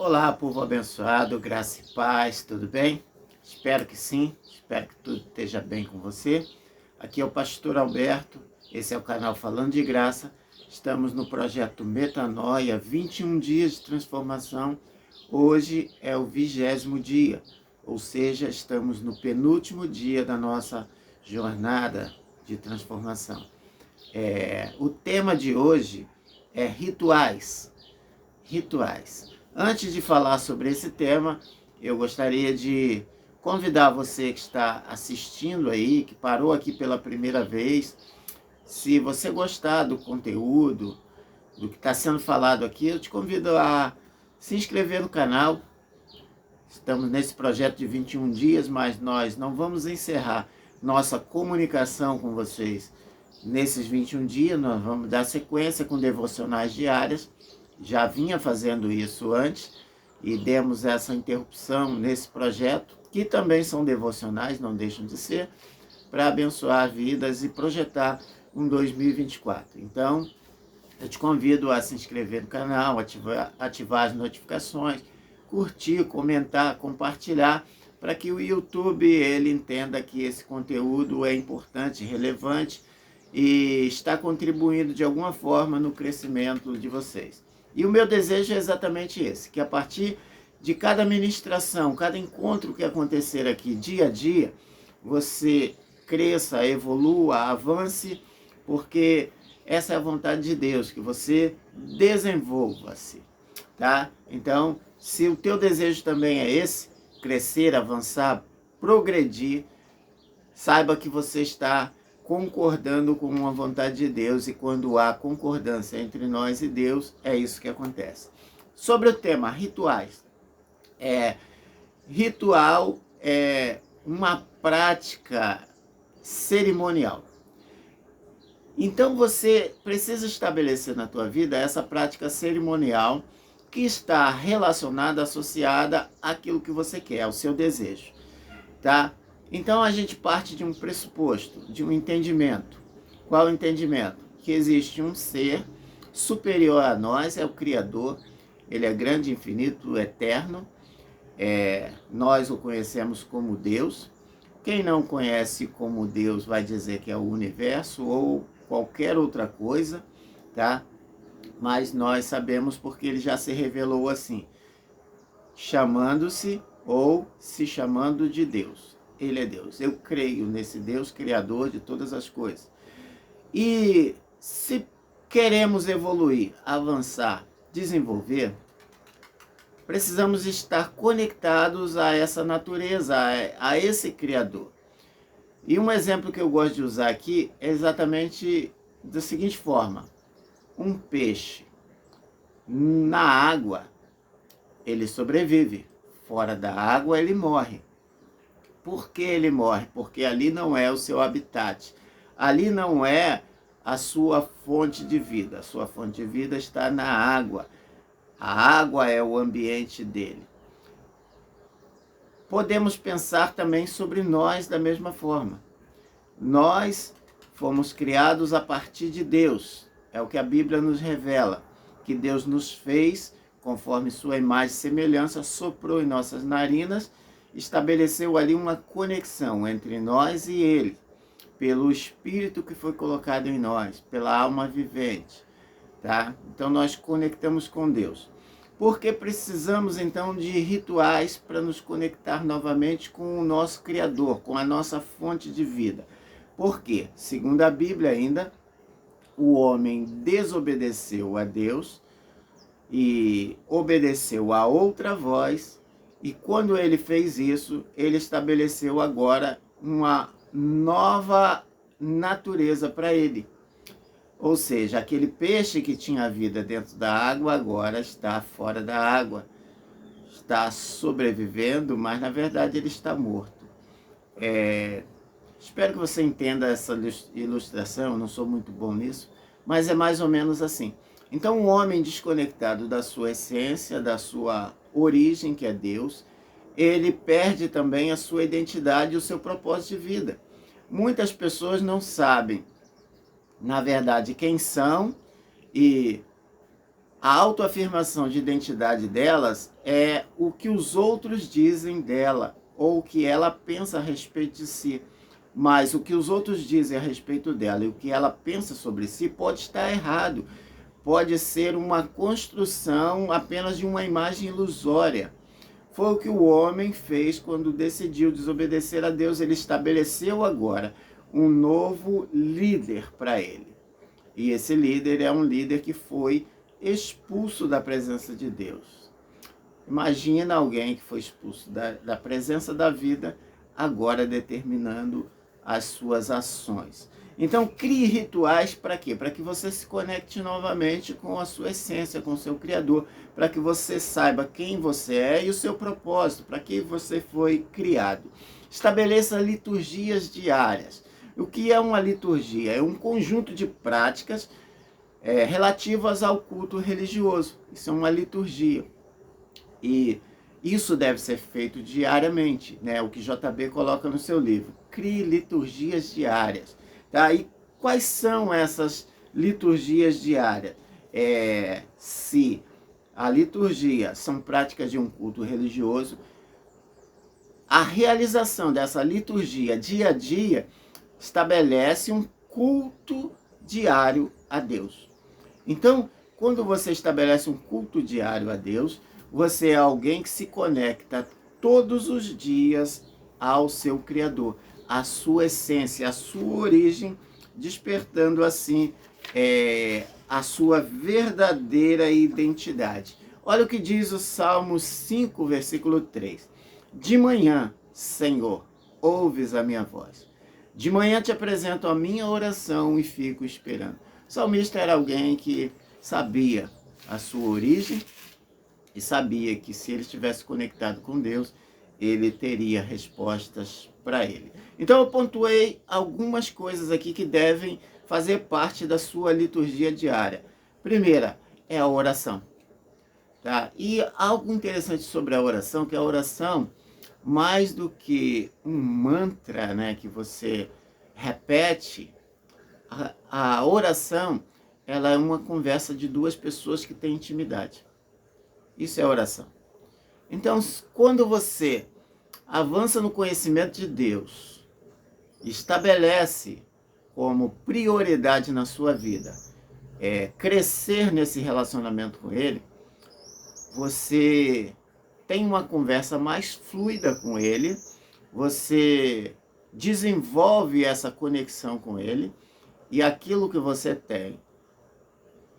Olá, povo abençoado, graça e paz, tudo bem? Espero que sim, espero que tudo esteja bem com você. Aqui é o pastor Alberto, esse é o canal Falando de Graça. Estamos no projeto Metanoia, 21 dias de transformação. Hoje é o 20º dia, ou seja, estamos no penúltimo dia da nossa jornada de transformação. O tema de hoje é rituais. Rituais. Antes de falar sobre esse tema, eu gostaria de convidar você que está assistindo aí, que parou aqui pela primeira vez, se você gostar do conteúdo, do que está sendo falado aqui, eu te convido a se inscrever no canal. Estamos nesse projeto de 21 dias, mas nós não vamos encerrar nossa comunicação com vocês nesses 21 dias. Nós vamos dar sequência com devocionais diárias. Já vinha fazendo isso antes e demos essa interrupção nesse projeto, que também são devocionais, não deixam de ser, para abençoar vidas e projetar um 2024. Então, eu te convido a se inscrever no canal, ativar as notificações, curtir, comentar, compartilhar, para que o YouTube ele entenda que esse conteúdo é importante, relevante e está contribuindo de alguma forma no crescimento de vocês. E o meu desejo é exatamente esse, que a partir de cada ministração, cada encontro que acontecer aqui dia a dia, você cresça, evolua, avance, porque essa é a vontade de Deus, que você desenvolva-se, tá? Então, se o teu desejo também é esse, crescer, avançar, progredir, saiba que você está concordando com a vontade de Deus, e quando há concordância entre nós e Deus, é isso que acontece. Sobre o tema rituais, ritual é uma prática cerimonial. Então você precisa estabelecer na tua vida essa prática cerimonial que está relacionada, associada àquilo que você quer, ao seu desejo, tá? Então a gente parte de um pressuposto, de um entendimento. Qual o entendimento? Que existe um ser superior a nós, é o Criador, ele é grande, infinito, eterno, nós o conhecemos como Deus. Quem não conhece como Deus vai dizer que é o universo ou qualquer outra coisa, tá? Mas nós sabemos porque ele já se revelou assim, chamando-se ou se chamando de Deus. Ele é Deus. Eu creio nesse Deus criador de todas as coisas. E se queremos evoluir, avançar, desenvolver, precisamos estar conectados a essa natureza, a esse Criador. E um exemplo que eu gosto de usar aqui é exatamente da seguinte forma. Um peixe na água, ele sobrevive. Fora da água, ele morre. Por que ele morre? Porque ali não é o seu habitat. Ali não é a sua fonte de vida. A sua fonte de vida está na água. A água é o ambiente dele. Podemos pensar também sobre nós da mesma forma. Nós fomos criados a partir de Deus. É o que a Bíblia nos revela. Que Deus nos fez conforme sua imagem e semelhança, soprou em nossas narinas, estabeleceu ali uma conexão entre nós e ele, pelo Espírito que foi colocado em nós, pela alma vivente, tá? Então nós conectamos com Deus. Porque precisamos então de rituais para nos conectar novamente com o nosso Criador, com a nossa fonte de vida. Por quê? Segundo a Bíblia ainda, o homem desobedeceu a Deus e obedeceu a outra voz, e quando ele fez isso, ele estabeleceu agora uma nova natureza para ele. Ou seja, aquele peixe que tinha vida dentro da água agora está fora da água. Está sobrevivendo, mas na verdade ele está morto. Espero que você entenda essa ilustração, eu não sou muito bom nisso, mas é mais ou menos assim. Então, o homem desconectado da sua essência, da sua origem, que é Deus, ele perde também a sua identidade e o seu propósito de vida. Muitas pessoas não sabem, na verdade, quem são e A autoafirmação de identidade delas é o que os outros dizem dela, ou o que ela pensa a respeito de si. Mas o que os outros dizem a respeito dela e o que ela pensa sobre si pode estar errado. Pode ser uma construção apenas de uma imagem ilusória. Foi o que o homem fez quando decidiu desobedecer a Deus. Ele estabeleceu agora um novo líder para ele. E esse líder é um líder que foi expulso da presença de Deus. Imagina alguém que foi expulso da presença da vida, agora determinando as suas ações. Então, crie rituais para quê? Para que você se conecte novamente com a sua essência, com o seu Criador, para que você saiba quem você é e o seu propósito, para que você foi criado. Estabeleça liturgias diárias. O que é uma liturgia? É um conjunto de práticas relativas ao culto religioso. Isso é uma liturgia. E isso deve ser feito diariamente, né? O que JB coloca no seu livro. Crie liturgias diárias. Tá? E quais são essas liturgias diárias? Se a liturgia são práticas de um culto religioso, a realização dessa liturgia dia a dia estabelece um culto diário a Deus. Então, quando você estabelece um culto diário a Deus, você é alguém que se conecta todos os dias ao seu Criador, à sua essência, à sua origem, despertando assim a sua verdadeira identidade. Olha o que diz o Salmo 5, versículo 3. De manhã, Senhor, ouves a minha voz. De manhã te apresento a minha oração e fico esperando. O salmista era alguém que sabia a sua origem e sabia que se ele estivesse conectado com Deus, ele teria respostas para ele. Então eu pontuei algumas coisas aqui que devem fazer parte da sua liturgia diária. Primeira é a oração. Tá? E algo interessante sobre a oração, que a oração, mais do que um mantra, né, que você repete, a oração, ela é uma conversa de duas pessoas que têm intimidade. Isso é oração. Então, quando você avança no conhecimento de Deus, estabelece como prioridade na sua vida crescer nesse relacionamento com Ele, você tem uma conversa mais fluida com Ele, você desenvolve essa conexão com Ele, e aquilo que você tem,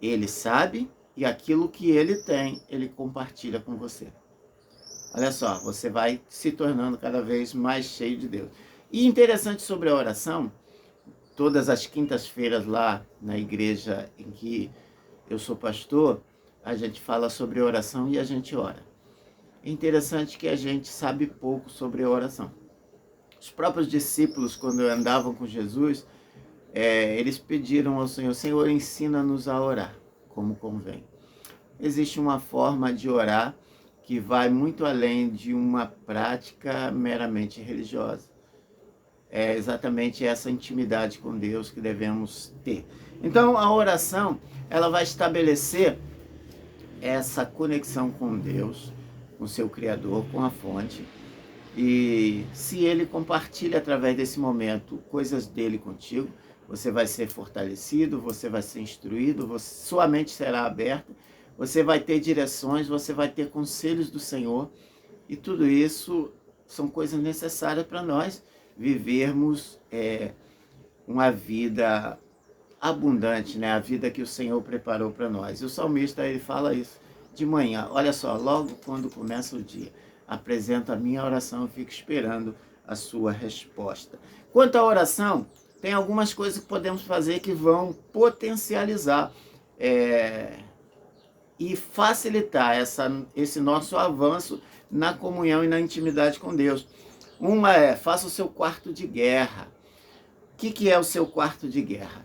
Ele sabe, e aquilo que Ele tem, Ele compartilha com você. Olha só, você vai se tornando cada vez mais cheio de Deus. E interessante sobre a oração, todas as quintas-feiras lá na igreja em que eu sou pastor, a gente fala sobre oração e a gente ora. É interessante que a gente sabe pouco sobre a oração. Os próprios discípulos, quando andavam com Jesus, eles pediram ao Senhor, Senhor, ensina-nos a orar, como convém. Existe uma forma de orar que vai muito além de uma prática meramente religiosa. É exatamente essa intimidade com Deus que devemos ter. Então, a oração, ela vai estabelecer essa conexão com Deus, com o seu Criador, com a fonte. E se Ele compartilha através desse momento coisas dele contigo, você vai ser fortalecido, você vai ser instruído, sua mente será aberta, você vai ter direções, você vai ter conselhos do Senhor. E tudo isso são coisas necessárias para nós vivermos uma vida abundante, né? A vida que o Senhor preparou para nós. E o salmista, ele fala isso de manhã. Olha só, logo quando começa o dia, apresento a minha oração e fico esperando a sua resposta. Quanto à oração, tem algumas coisas que podemos fazer que vão potencializar e facilitar esse nosso avanço na comunhão e na intimidade com Deus. Uma faça o seu quarto de guerra. O que é o seu quarto de guerra?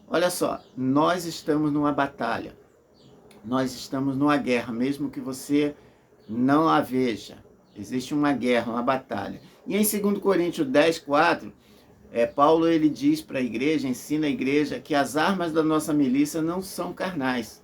Olha só, nós estamos numa batalha. Nós estamos numa guerra, mesmo que você não a veja. Existe uma guerra, uma batalha. E em 2 Coríntios 10, 4, Paulo ele diz para a igreja, ensina a igreja, que as armas da nossa milícia não são carnais.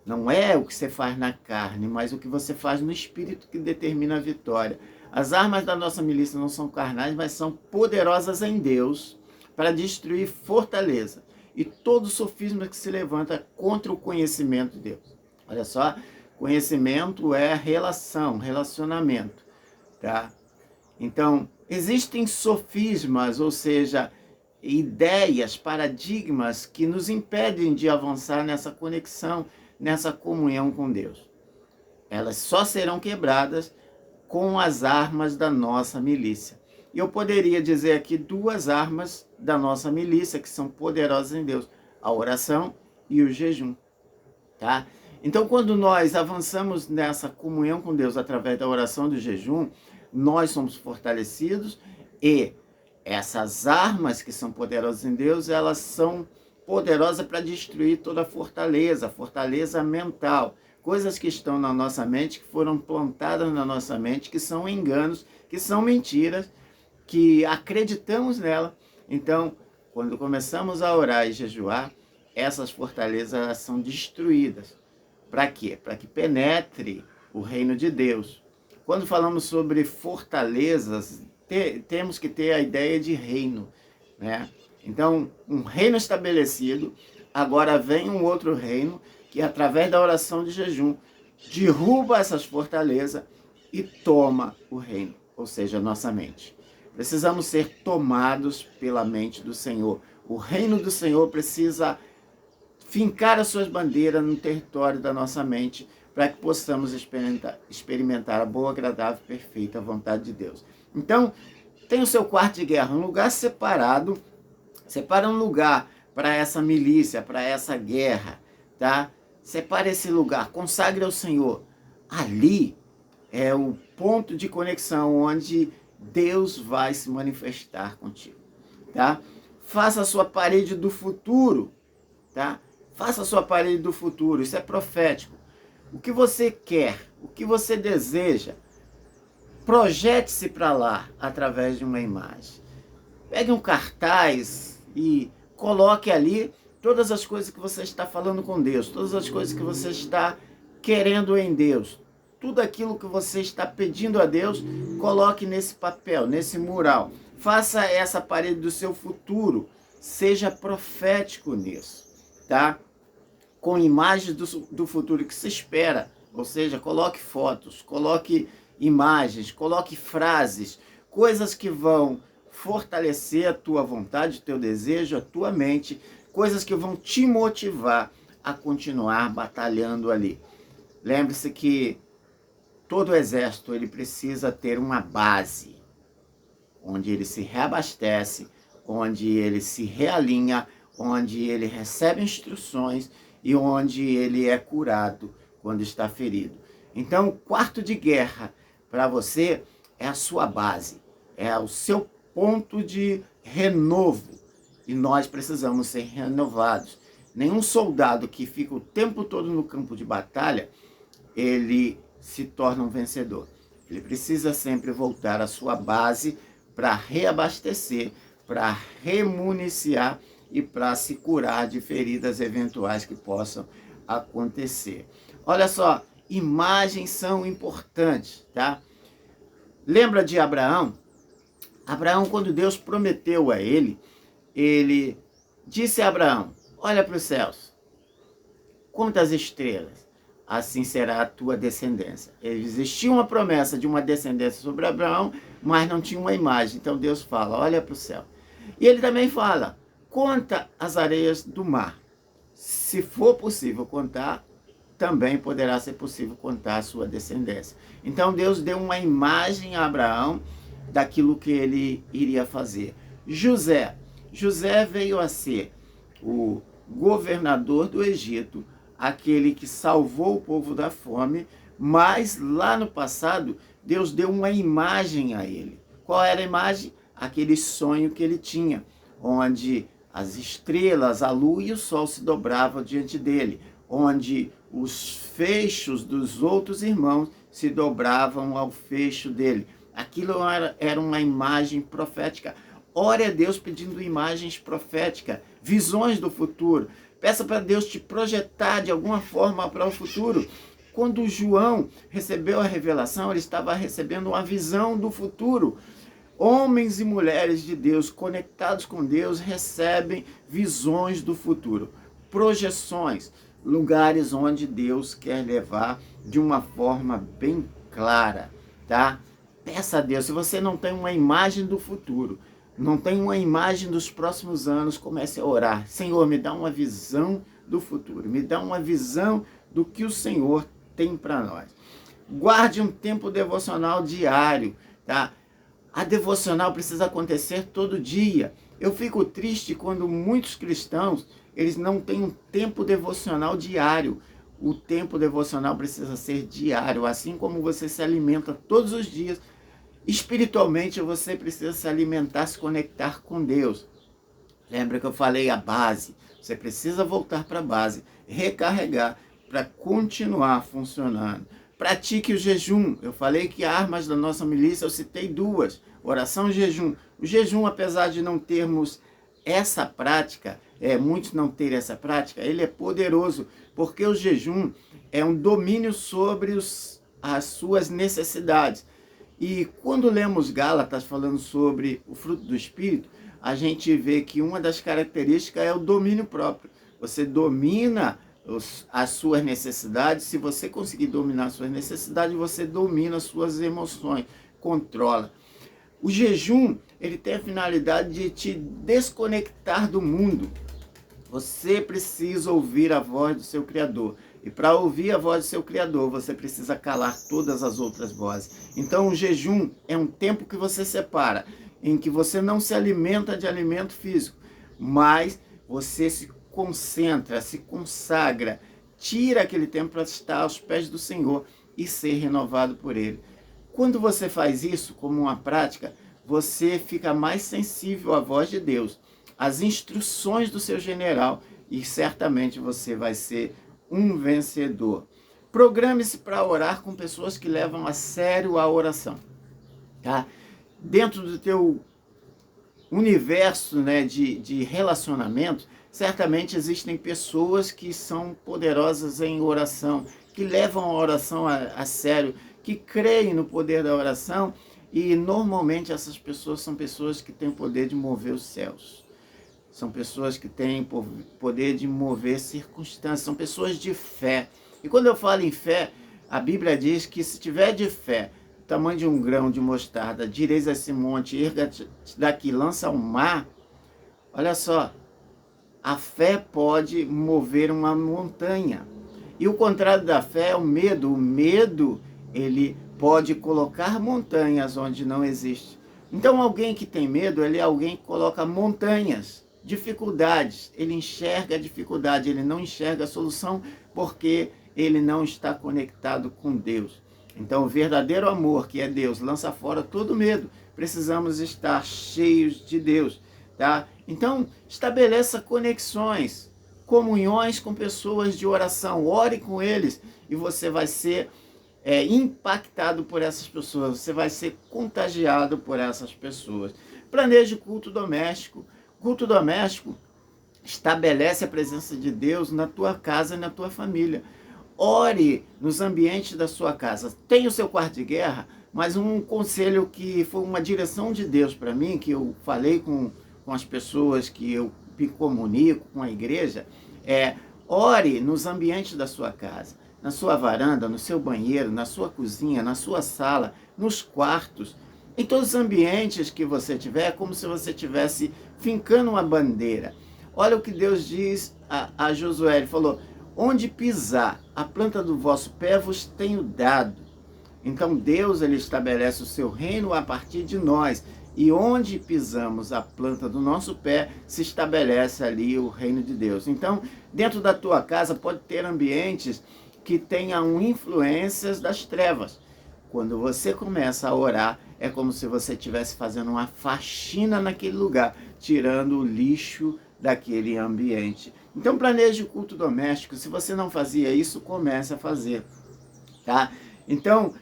Não é o que você faz na carne, mas o que você faz no espírito que determina a vitória. As armas da nossa milícia não são carnais, mas são poderosas em Deus para destruir fortaleza e todo sofisma que se levanta contra o conhecimento de Deus. Olha só, conhecimento é relação, relacionamento, tá? Então, existem sofismas, ou seja, ideias, paradigmas que nos impedem de avançar nessa conexão, nessa comunhão com Deus. Elas só serão quebradas com as armas da nossa milícia. E eu poderia dizer aqui duas armas da nossa milícia que são poderosas em Deus: a oração e o jejum, tá? Então, quando nós avançamos nessa comunhão com Deus através da oração e do jejum, nós somos fortalecidos e essas armas que são poderosas em Deus, elas são poderosas para destruir toda a fortaleza mental, coisas que estão na nossa mente, que foram plantadas na nossa mente, que são enganos, que são mentiras, que acreditamos nela. Então, quando começamos a orar e jejuar, essas fortalezas são destruídas. Para quê? Para que penetre o reino de Deus. Quando falamos sobre fortalezas, temos que ter a ideia de reino, né? Então, um reino estabelecido, agora vem um outro reino que, através da oração de jejum, derruba essas fortalezas e toma o reino, ou seja, a nossa mente. Precisamos ser tomados pela mente do Senhor. O reino do Senhor precisa fincar as suas bandeiras no território da nossa mente para que possamos experimentar a boa, agradável e perfeita vontade de Deus. Então, tem o seu quarto de guerra, um lugar separado. Separa um lugar para essa milícia, para essa guerra, tá? Separa esse lugar, consagre ao Senhor. Ali é o ponto de conexão onde Deus vai se manifestar contigo, tá? Faça a sua parede do futuro, tá? Faça a sua parede do futuro, isso é profético. O que você quer, o que você deseja, projete-se para lá através de uma imagem. Pegue um cartaz e coloque ali todas as coisas que você está falando com Deus, todas as coisas que você está querendo em Deus, tudo aquilo que você está pedindo a Deus, coloque nesse papel, nesse mural. Faça essa parede do seu futuro, seja profético nisso, tá? Com imagens do futuro que se espera, ou seja, coloque fotos, coloque imagens, coloque frases, coisas que vão fortalecer a tua vontade, o teu desejo, a tua mente, coisas que vão te motivar a continuar batalhando ali. Lembre-se que todo exército ele precisa ter uma base, onde ele se reabastece, onde ele se realinha, onde ele recebe instruções e onde ele é curado quando está ferido. Então, o quarto de guerra para você é a sua base, é o seu ponto de renovo. E nós precisamos ser renovados. Nenhum soldado que fica o tempo todo no campo de batalha, ele se torna um vencedor. Ele precisa sempre voltar à sua base para reabastecer, para remuniciar e para se curar de feridas eventuais que possam acontecer. Olha só, imagens são importantes, tá? Lembra de Abraão? Abraão, quando Deus prometeu a ele disse a Abraão: olha para os céus, conta as estrelas, assim será a tua descendência. Existia uma promessa de uma descendência sobre Abraão, mas não tinha uma imagem. Então Deus fala: olha para o céu. E ele também fala: conta as areias do mar. Se for possível contar, também poderá ser possível contar a sua descendência. Então Deus deu uma imagem a Abraão daquilo que ele iria fazer. José veio a ser o governador do Egito, aquele que salvou o povo da fome, mas lá no passado Deus deu uma imagem a ele. Qual era a imagem? Aquele sonho que ele tinha, onde as estrelas, a lua e o sol se dobravam diante dele, onde os fechos dos outros irmãos se dobravam ao fecho dele. Aquilo era uma imagem profética. Ore a Deus pedindo imagens proféticas, visões do futuro. Peça para Deus te projetar de alguma forma para o futuro. Quando João recebeu a revelação, ele estava recebendo uma visão do futuro. Homens e mulheres de Deus, conectados com Deus, recebem visões do futuro, projeções, lugares onde Deus quer levar de uma forma bem clara, tá? Peça a Deus. Se você não tem uma imagem do futuro, não tem uma imagem dos próximos anos, comece a orar. Senhor, me dá uma visão do futuro, me dá uma visão do que o Senhor tem para nós. Guarde um tempo devocional diário, tá? A devocional precisa acontecer todo dia. Eu fico triste quando muitos cristãos, eles não têm um tempo devocional diário. O tempo devocional precisa ser diário, assim como você se alimenta todos os dias. Espiritualmente, você precisa se alimentar, se conectar com Deus. Lembra que eu falei a base? Você precisa voltar para a base, recarregar para continuar funcionando. Pratique o jejum. Eu falei que armas da nossa milícia, eu citei duas. Oração e jejum. O jejum, apesar de não termos essa prática, muitos não terem essa prática, ele é poderoso, porque o jejum é um domínio sobre as suas necessidades. E quando lemos Gálatas falando sobre o fruto do Espírito, a gente vê que uma das características é o domínio próprio. Você domina as suas necessidades. Se você conseguir dominar as suas necessidades, você domina as suas emoções, controla. O jejum, ele tem a finalidade de te desconectar do mundo. Você precisa ouvir a voz do seu Criador. E para ouvir a voz do seu Criador, você precisa calar todas as outras vozes. Então o jejum é um tempo que você separa, em que você não se alimenta de alimento físico, mas você se concentra, se consagra, tira aquele tempo para estar aos pés do Senhor e ser renovado por Ele. Quando você faz isso como uma prática, você fica mais sensível à voz de Deus, às instruções do seu general, e certamente você vai ser um vencedor. Programe-se para orar com pessoas que levam a sério a oração, tá? Dentro do teu universo, né, de relacionamento, certamente existem pessoas que são poderosas em oração, que levam a oração a sério, que creem no poder da oração, e normalmente essas pessoas são pessoas que têm o poder de mover os céus. São pessoas que têm poder de mover circunstâncias, são pessoas de fé. E quando eu falo em fé, a Bíblia diz que se tiver de fé, o tamanho de um grão de mostarda, direis a esse monte, erga-te daqui, lança ao mar. Olha só, a fé pode mover uma montanha. E o contrário da fé é o medo. O medo, ele pode colocar montanhas onde não existe. Então alguém que tem medo, ele é alguém que coloca montanhas, dificuldades. Ele enxerga a dificuldade, ele não enxerga a solução, porque ele não está conectado com Deus. Então o verdadeiro amor, que é Deus, lança fora todo medo. Precisamos estar cheios de Deus, tá? Então estabeleça conexões, comunhões com pessoas de oração. Ore com eles e você vai ser impactado por essas pessoas, você vai ser contagiado por essas pessoas. Planeje culto doméstico. Culto doméstico estabelece a presença de Deus na tua casa e na tua família. Ore nos ambientes da sua casa. Tem o seu quarto de guerra, mas um conselho que foi uma direção de Deus para mim, que eu falei com as pessoas que eu me comunico, com a igreja, ore nos ambientes da sua casa, na sua varanda, no seu banheiro, na sua cozinha, na sua sala, nos quartos, em todos os ambientes que você tiver, é como se você estivesse fincando uma bandeira. Olha o que Deus diz a Josué, ele falou: onde pisar a planta do vosso pé vos tenho dado. Então Deus, ele estabelece o seu reino a partir de nós, e onde pisamos a planta do nosso pé, se estabelece ali o reino de Deus. Então, dentro da tua casa pode ter ambientes que tenham influências das trevas. Quando você começa a orar, é como se você estivesse fazendo uma faxina naquele lugar, tirando o lixo daquele ambiente. Então planeje o culto doméstico. Se você não fazia isso, comece a fazer, tá? Então,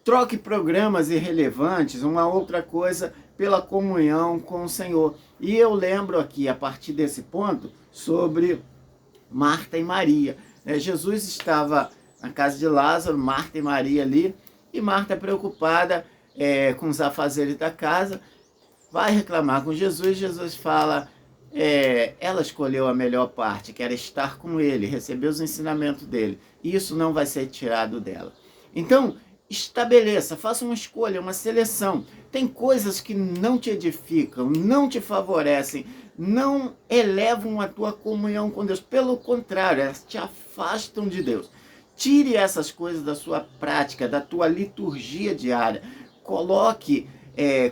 troque programas irrelevantes, uma outra coisa, pela comunhão com o Senhor. E eu lembro aqui, a partir desse ponto, sobre Marta e Maria. Jesus estava na casa de Lázaro, Marta e Maria ali, e Marta preocupada com os afazeres da casa, vai reclamar com Jesus. Jesus fala, ela escolheu a melhor parte, que era estar com ele, receber os ensinamentos dele. E isso não vai ser tirado dela. Então, estabeleça, faça uma escolha, uma seleção. Tem coisas que não te edificam, não te favorecem, não elevam a tua comunhão com Deus. Pelo contrário, elas te afastam de Deus. Tire essas coisas da sua prática, da tua liturgia diária. Coloque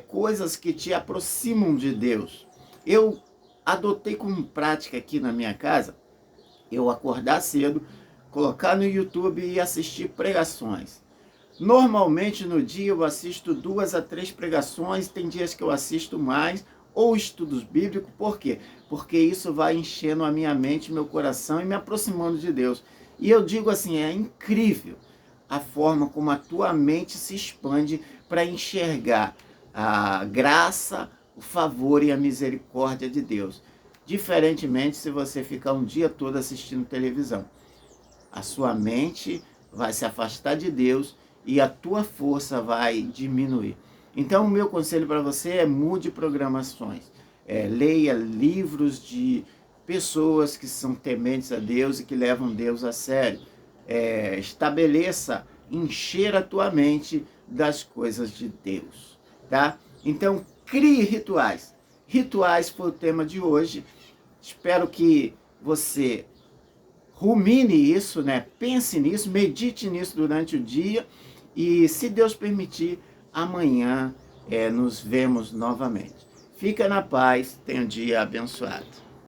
coisas que te aproximam de Deus. Eu adotei como prática aqui na minha casa, eu acordar cedo, colocar no YouTube e assistir pregações. Normalmente no dia eu assisto 2 a 3 pregações, tem dias que eu assisto mais, ou estudos bíblicos. Por quê? Porque isso vai enchendo a minha mente, meu coração e me aproximando de Deus. E eu digo assim, é incrível a forma como a tua mente se expande para enxergar a graça, o favor e a misericórdia de Deus. Diferentemente se você ficar um dia todo assistindo televisão. A sua mente vai se afastar de Deus e a tua força vai diminuir. Então o meu conselho para você é mude programações. Leia livros de pessoas que são tementes a Deus e que levam Deus a sério. Estabeleça, encher a tua mente das coisas de Deus, tá? Então, crie rituais. Rituais foi o tema de hoje. Espero que você rumine isso, né? Pense nisso, medite nisso durante o dia e, se Deus permitir, amanhã nos vemos novamente. Fica na paz, tenha um dia abençoado.